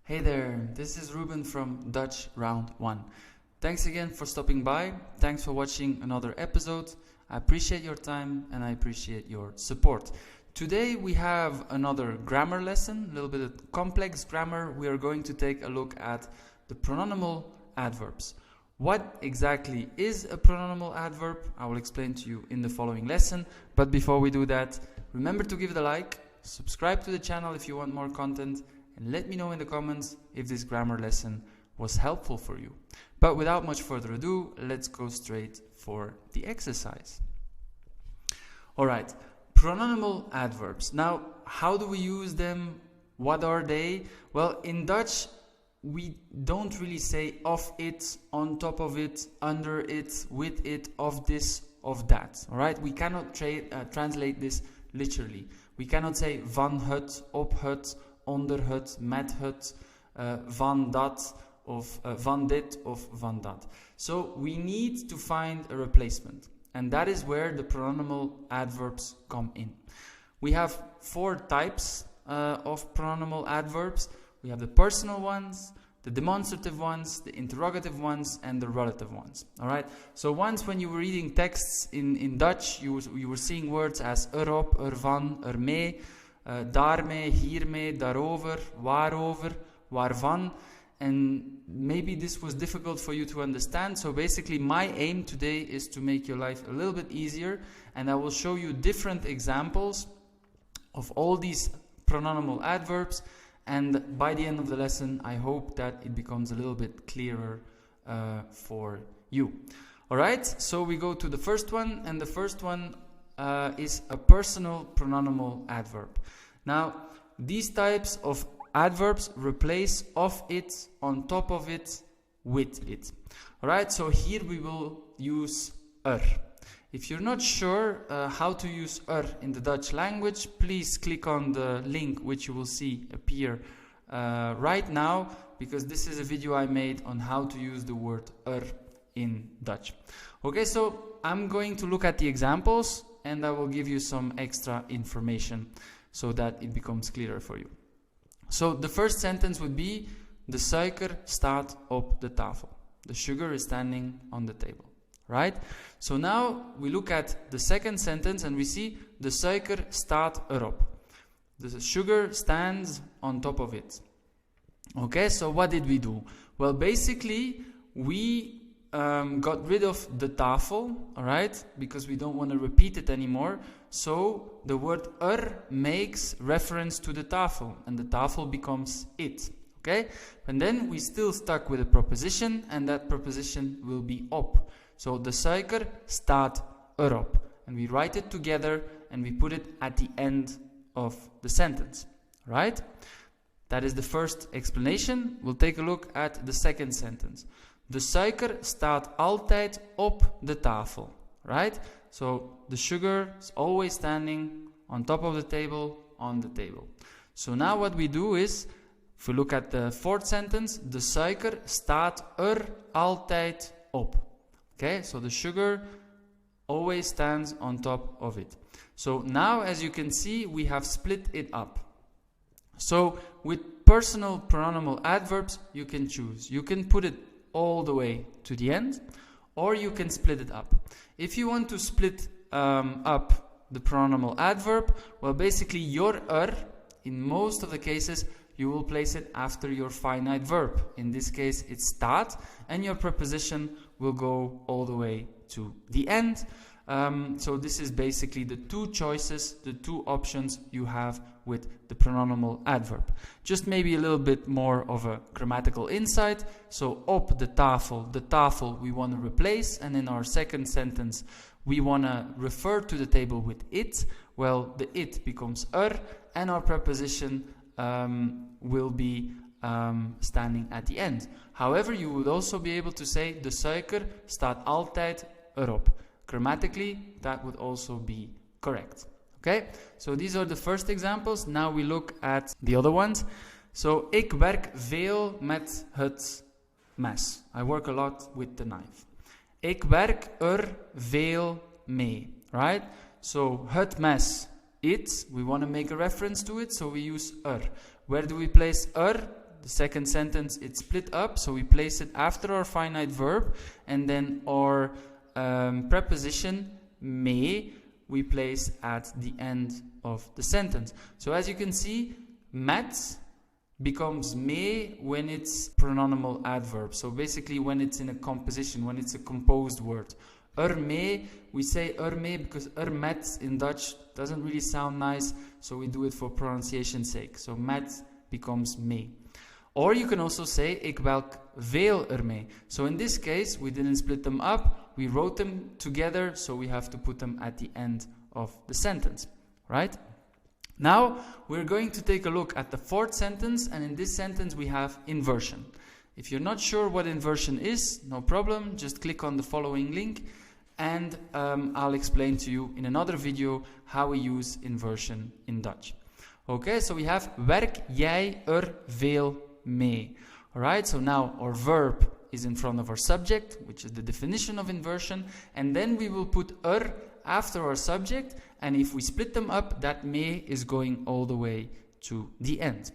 Hey there, this is Ruben from Dutch Round 1. Thanks again for stopping by. Thanks for watching another episode. I appreciate your time and I appreciate your support. Today we have another grammar lesson, a little bit of complex grammar. We are going to take a look at the pronominal adverbs. What exactly is a pronominal adverb? I will explain to you in the following lesson. But before we do that, remember to give it a like, subscribe to the channel if you want more content, and let me know in the comments if this grammar lesson was helpful for you. But without much further ado, let's go straight for the exercise. Alright, pronominal adverbs. Now, how do we use them? What are they? Well, in Dutch, we don't really say of it, on top of it, under it, with it, of this, of that. Alright, we cannot translate this literally. We cannot say van het, op het, onder het, met het, van dat, of van dit, of van dat. So we need to find a replacement. And that is where the pronominal adverbs come in. We have 4 types of pronominal adverbs. We have the personal ones, the demonstrative ones, the interrogative ones, and the relative ones. Alright? So once when you were reading texts in Dutch, you were seeing words as Erop, Ervan, Ermee, daarmee, hiermee, daarover, waarover, waarvan. And maybe this was difficult for you to understand. So basically my aim today is to make your life a little bit easier. And I will show you different examples of all these pronominal adverbs. And by the end of the lesson, I hope that it becomes a little bit clearer for you. Alright, so we go to the first one. And the first one is a personal pronominal adverb. Now, these types of adverbs replace of it, on top of it, with it. Alright, so here we will use If you're not sure how to use in the Dutch language, please click on the link which you will see appear right now, because this is a video I made on how to use the word in Dutch. Okay, so I'm going to look at the examples and I will give you some extra information so that it becomes clearer for you. So the first sentence would be: de suiker staat op de tafel. The sugar is standing on the table. Right? So now we look at the second sentence and we see de suiker staat erop. The sugar stands on top of it. Okay, so what did we do? Well, basically we got rid of the tafel, alright, because we don't want to repeat it anymore. So the word makes reference to the tafel, and the tafel becomes it. Okay, and then we still stuck with a preposition, and that preposition will be op. So de suiker staat erop, and we write it together and we put it at the end of the sentence. Right? That is the first explanation. We'll take a look at the second sentence. De suiker staat altijd op de tafel. Right? So the sugar is always standing on top of the table, on the table. So now what we do is, if we look at the fourth sentence, de suiker staat altijd op. Okay, so the sugar always stands on top of it. So now, as you can see, we have split it up. So with personal pronominal adverbs, you can choose. You can put it all the way to the end, or you can split it up. If you want to split up the pronominal adverb, well, basically your in most of the cases, you will place it after your finite verb. In this case, it's staat, and your preposition will go all the way to the end. So this is basically the 2 choices, the 2 options you have with the pronominal adverb. Just maybe a little bit more of a grammatical insight. So op de tafel we want to replace, and in our second sentence we want to refer to the table with it. Well, the it becomes and our preposition will be standing at the end. However, you would also be able to say de suiker staat altijd erop. Grammatically, that would also be correct. Okay, so these are the first examples. Now we look at the other ones. So, ik werk veel met het mes. I work a lot with the knife. Ik werk veel mee. Right? So, het mes, it, we want to make a reference to it, so we use Where do we place the second sentence, it's split up, so we place it after our finite verb, and then our preposition may we place at the end of the sentence. So as you can see, met becomes may when it's pronominal adverb. So basically when it's in a composition, when it's a composed word. May, we say may because met in Dutch doesn't really sound nice, so we do it for pronunciation's sake. So met becomes may. Or you can also say ik welk veel mee. So in this case, we didn't split them up, we wrote them together, so we have to put them at the end of the sentence, right? Now, we're going to take a look at the fourth sentence, and in this sentence we have inversion. If you're not sure what inversion is, no problem, just click on the following link, and I'll explain to you in another video how we use inversion in Dutch. Okay, so we have werk jij veel mee. Alright, so now our verb is in front of our subject, which is the definition of inversion, and then we will put after our subject, and if we split them up, that may is going all the way to the end.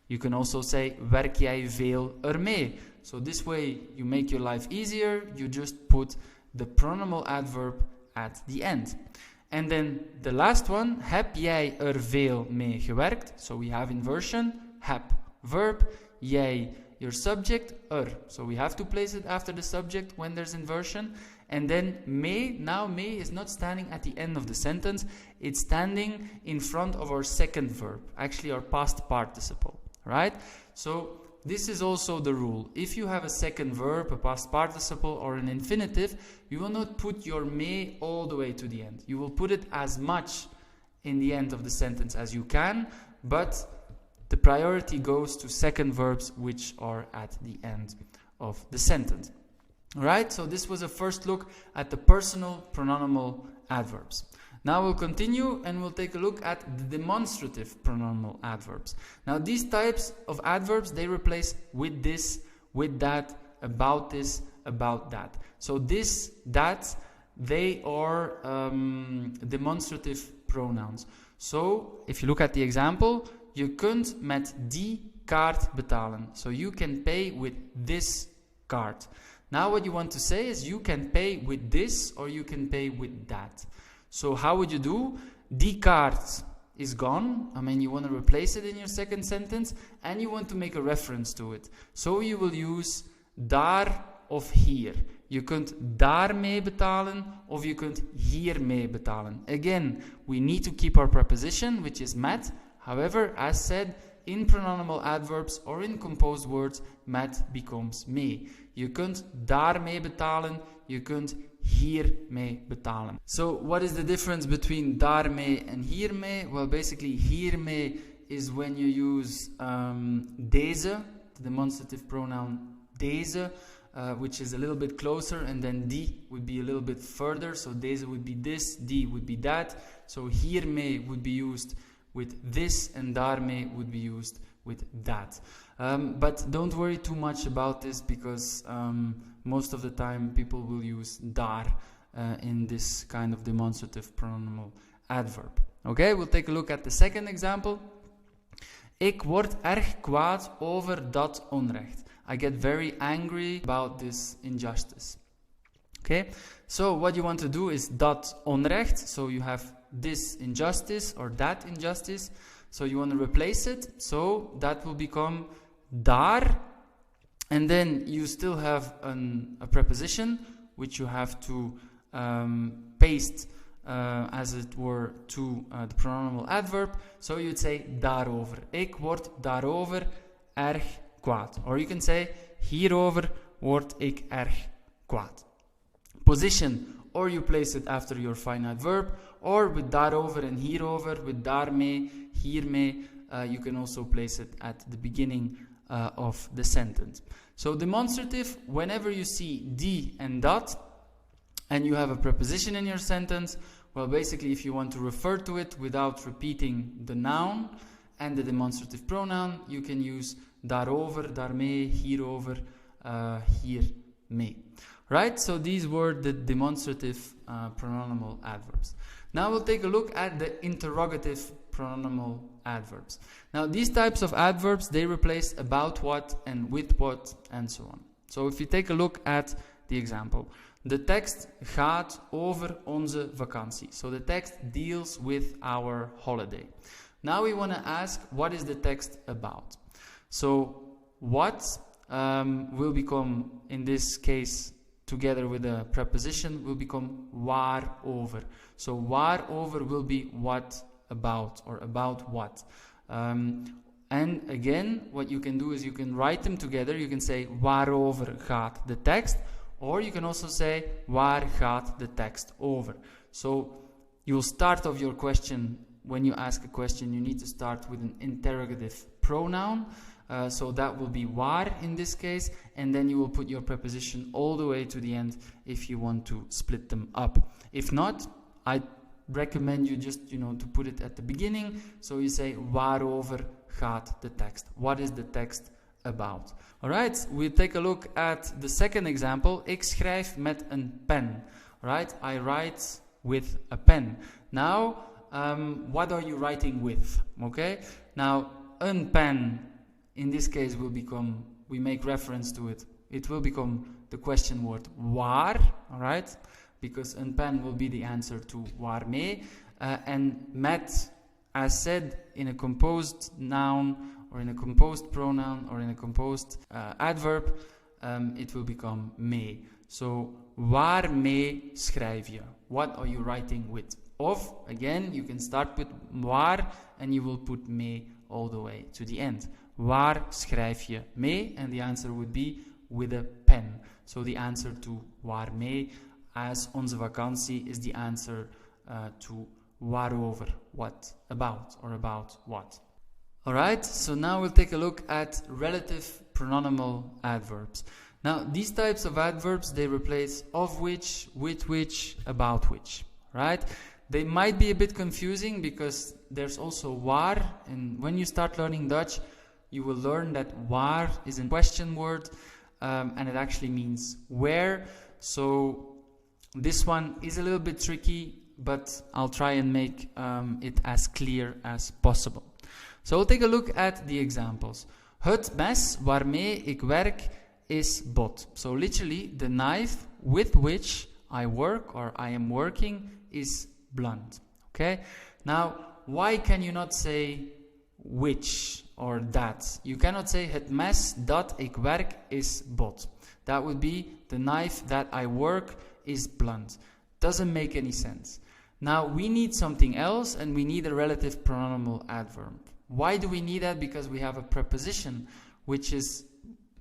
You can also say werk jij veel mee. So this way you make your life easier, you just put the pronominal adverb at the end. And then the last one, heb jij veel mee gewerkt? So we have inversion, heb verb, jij your subject, So we have to place it after the subject when there's inversion. And then may, now may is not standing at the end of the sentence, it's standing in front of our second verb, actually our past participle, right? So this is also the rule. If you have a second verb, a past participle or an infinitive, you will not put your may all the way to the end. You will put it as much in the end of the sentence as you can, but the priority goes to second verbs which are at the end of the sentence. Alright, so this was a first look at the personal pronominal adverbs. Now we'll continue and we'll take a look at the demonstrative pronominal adverbs. Now these types of adverbs, they replace with this, with that, about this, about that. So this, that, they are demonstrative pronouns. So if you look at the example, je kunt met die kaart betalen. So you can pay with this card. Now what you want to say is you can pay with this or you can pay with that. So how would you do? Die kaart is gone. I mean, you want to replace it in your second sentence and you want to make a reference to it. So you will use daar of hier. Je kunt daarmee betalen of je kunt hiermee betalen. Again, we need to keep our preposition, which is met. However, as said, in pronominal adverbs or in composed words, met becomes mee. Je kunt daarmee betalen, je kunt hiermee betalen. So what is the difference between daarmee and hiermee? Well, basically hiermee is when you use deze, the demonstrative pronoun deze, which is a little bit closer, and then die would be a little bit further. So deze would be this, die would be that. So hiermee would be used with this, and daarmee would be used with that. But don't worry too much about this, because most of the time people will use daar in this kind of demonstrative pronominal adverb. Okay, we'll take a look at the second example. Ik word erg kwaad over dat onrecht. I get very angry about this injustice. Okay, so what you want to do is dat onrecht, so you have this injustice or that injustice, so you want to replace it, so that will become daar, and then you still have a preposition which you have to paste as it were to the pronominal adverb, so you'd say daarover. Ik word daarover erg kwaad. Or you can say hierover word ik erg kwaad. Position, or you place it after your finite verb, or with daarover and hierover, with daarmee, hiermee, you can also place it at the beginning of the sentence. So demonstrative, whenever you see die and dat, and you have a preposition in your sentence, well, basically if you want to refer to it without repeating the noun and the demonstrative pronoun, you can use daarover, daarmee, hierover, hiermee. Right, so these were the demonstrative pronominal adverbs. Now we'll take a look at the interrogative pronominal adverbs. Now these types of adverbs, they replace about what and with what and so on. So if you take a look at the example, de tekst gaat over onze vakantie. So the text deals with our holiday. Now we want to ask, what is the text about? So what will become, in this case, together with a preposition, will become waarover. So waarover will be what about, or about what. And again, what you can do is you can write them together. You can say waarover gaat de tekst, or you can also say waar gaat de tekst over. So you'll start off your question. When you ask a question, you need to start with an interrogative pronoun. So that will be waar in this case, and then you will put your preposition all the way to the end if you want to split them up. If not, I recommend you just, to put it at the beginning. So you say waarover gaat de tekst. What is the text about? Alright, we'll take a look at the second example. Ik schrijf met een pen. Alright, I write with a pen. Now, what are you writing with? Okay, now een pen, in this case, will become, we make reference to it, it will become the question word waar, alright, because een pen will be the answer to waarmee, and met, as said, in a composed noun, or in a composed pronoun, or in a composed adverb, it will become mee. So, waarmee schrijf je? What are you writing with? Of, again, you can start with waar, and you will put mee all the way to the end. Waar schrijf je mee? And the answer would be with a pen. So the answer to waarmee, as onze vakantie, is the answer to waarover, what about, or about what. Alright, so now we'll take a look at relative pronominal adverbs. Now these types of adverbs, they replace of which, with which, about which. Right? They might be a bit confusing because there's also waar, and when you start learning Dutch, you will learn that waar is a question word, and it actually means where. So this one is a little bit tricky, but I'll try and make it as clear as possible. So we'll take a look at the examples. Het mes waarmee ik werk is bot. So literally, the knife with which I work, or I am working, is blunt. Okay? Now, why can you not say which or that? You cannot say het mes dat ik werk is bot. That would be the knife that I work is blunt. Doesn't make any sense. Now, we need something else, and we need a relative pronominal adverb. Why do we need that? Because we have a preposition which is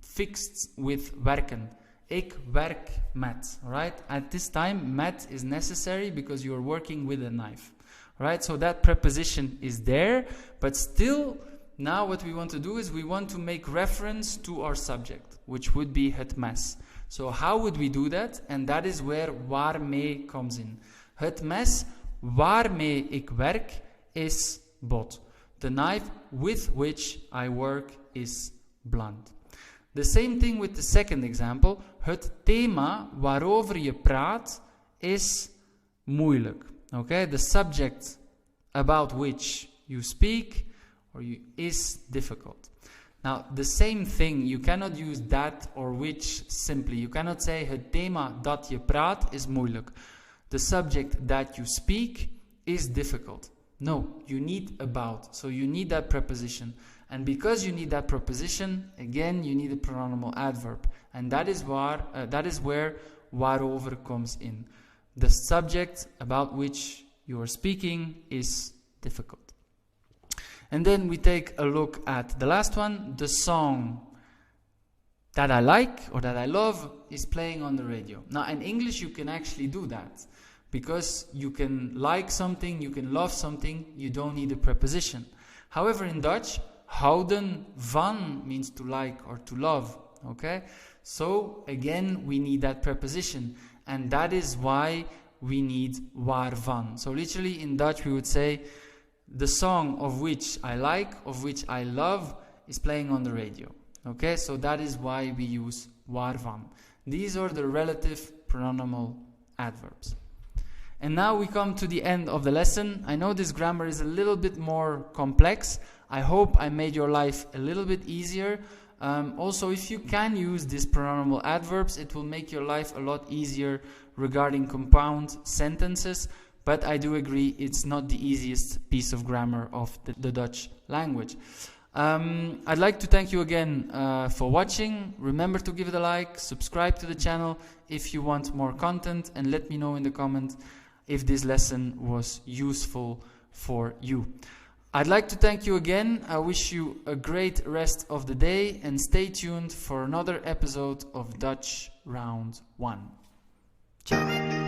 fixed with werken. Ik werk met, right? At this time, met is necessary because you are working with a knife, right? So that preposition is there, but still, now what we want to do is we want to make reference to our subject, which would be het mes. So how would we do that? And that is where waarmee comes in. Het mes waarmee ik werk is bot. The knife with which I work is blunt. The same thing with the second example. Het thema waarover je praat is moeilijk. Okay? The subject about which you speak is difficult. Now, the same thing, you cannot use that or which simply. You cannot say het thema dat je praat is moeilijk. The subject that you speak is difficult. No, you need about. So you need that preposition. And because you need that preposition, again, you need a pronominal adverb. And that is where waarover comes in. The subject about which you are speaking is difficult. And then we take a look at the last one. The song that I like or that I love is playing on the radio. Now, in English, you can actually do that. Because you can like something, you can love something, you don't need a preposition. However, in Dutch, houden van means to like or to love. Okay? So, again, we need that preposition. And that is why we need waarvan. So, literally, in Dutch, we would say, the song of which I like, of which I love, is playing on the radio. Okay? So, that is why we use waarvan. These are the relative pronominal adverbs. And now we come to the end of the lesson. I know this grammar is a little bit more complex. I hope I made your life a little bit easier. Also, if you can use these pronominal adverbs, it will make your life a lot easier regarding compound sentences. But I do agree, it's not the easiest piece of grammar of the Dutch language. I'd like to thank you again for watching. Remember to give it a like, subscribe to the channel if you want more content, and let me know in the comments if this lesson was useful for you. I'd like to thank you again. I wish you a great rest of the day, and stay tuned for another episode of Dutch Round 1. Ciao.